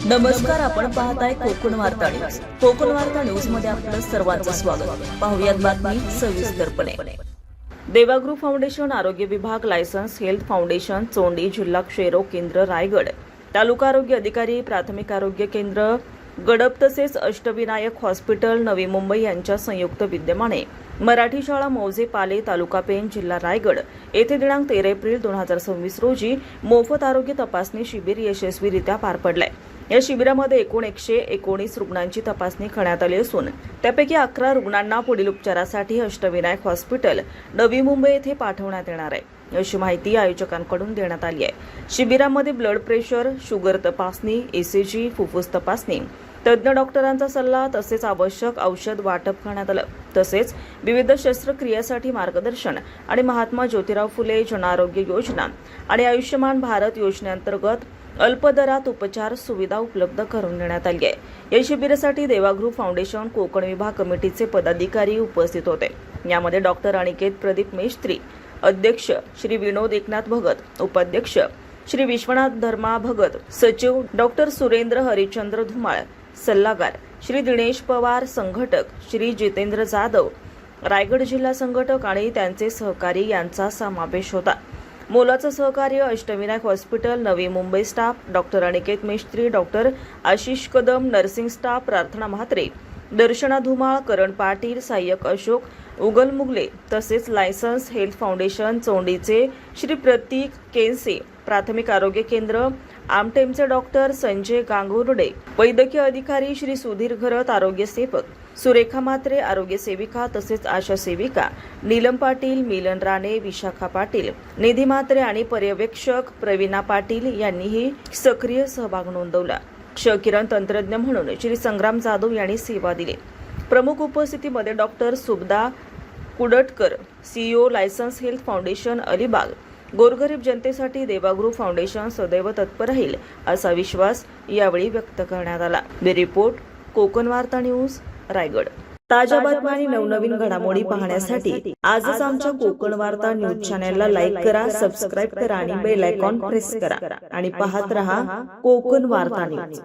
नमस्कार, आपण पाहताय कोकण वार्ता न्यूज. कोकण वार्ता न्यूज मध्ये आपलं सर्वांचं स्वागत. पाहुयात बातमी सविस्तरपणे. देवाग्रू फाउंडेशन आरोग्य विभाग लायसन्स हेल्थ फाउंडेशन चोंडी जिल्हा क्षयरोग केंद्र रायगड तालुका आरोग्य अधिकारी प्राथमिक आरोग्य केंद्र गडप तसेच अष्टविनायक हॉस्पिटल नवी मुंबई यांच्या संयुक्त विद्यमाने मराठी शाळा मौजे पाले तालुका पेण जिल्हा रायगड येथे दिनांक 13 एप्रिल 2026 रोजी मोफत आरोग्य तपासणी शिबिर यशस्वीरित्या पार पडले. या शिबिरामध्ये एकूण 119 रुग्णांची तपासणी करण्यात आली असून त्यापैकी 11 रुग्णांना पुढील उपचारासाठी अष्टविनायक हॉस्पिटल नवी मुंबई येथे पाठवण्यात येणार आहे, अशी माहिती आयोजकांकडून देण्यात आली आहे. शिबिरामध्ये ब्लड प्रेशर, शुगर तपासणी, ECG, फुफ्फुस तपासणी, तज्ज्ञ डॉक्टरांचा सल्ला तसेच आवश्यक औषध वाटप करण्यात आलं. तसेच विविध शस्त्रक्रियेसाठी मार्गदर्शन आणि महात्मा ज्योतिराव फुले जन आरोग्य योजना आणि आयुष्यमान भारत योजनेअंतर्गत अल्प दरात उपचार सुविधा उपलब्ध करून देण्यात आली आहे. या शिबिरासाठी देवाग्रू फाउंडेशन कोकण विभाग कमिटीचे पदाधिकारी उपस्थित होते. यामध्ये डॉक्टर अनिकेत प्रदीप मेस्त्री, अध्यक्ष श्री विनोद एकनाथ भगत, उपाध्यक्ष श्री विश्वनाथ धर्मा भगत, सचिव डॉक्टर सुरेंद्र हरिचंद्र धुमाळ, सल्लागार श्री दिनेश पवार, संघटक श्री जितेंद्र जाधव, रायगड जिल्हा संघटक आणि त्यांचे सहकारी यांचा समावेश होता. मोलाचं सहकार्य Ashtavinayak hospital Navi Mumbai staff, doctor Aniket Mestri, doctor Ashish Kadam, nursing staff Prarthana Mhatre, दर्शना धुमाळ, करण पाटील, सहाय्यक अशोक उगल मुगले तसेच लायसन्स हेल्थ फाउंडेशन चोंडीचे श्री प्रतीक केनसे, प्राथमिक आरोग्य केंद्र आमटेमचे डॉक्टर संजय गांगुर्डे, वैद्यकीय अधिकारी श्री सुधीर घरत, आरोग्य सेवक सुरेखा म्हात्रे, आरोग्य सेविका तसेच आशा सेविका नीलम पाटील, मिलन राणे, विशाखा पाटील, निधी म्हात्रे आणि पर्यवेक्षक प्रवीणा पाटील यांनीही सक्रिय सहभाग नोंदवला. क्षकिरण तंत्रज्ञ म्हणून श्री संग्राम जाधव यांनी सेवा दिली. प्रमुख उपस्थितीमध्ये doctor Subhada Kudatkar, CEO licence health foundation Alibag. गोरगरीब जनतेसाठी देवाग्रू फाउंडेशन सदैव तत्पर राहील असा विश्वास यावेळी व्यक्त करण्यात आला. रिपोर्ट कोकण वार्ता न्यूज रायगड. ताज्या बातम्या आणि नवनवीन घडामोडी पाहण्यासाठी आजच आमच्या कोकण वार्ता न्यूज चॅनलला लाईक करा, सबस्क्राईब करा आणि बेल आयकॉन प्रेस करा आणि पाहत रहा कोकण वार्ता न्यूज.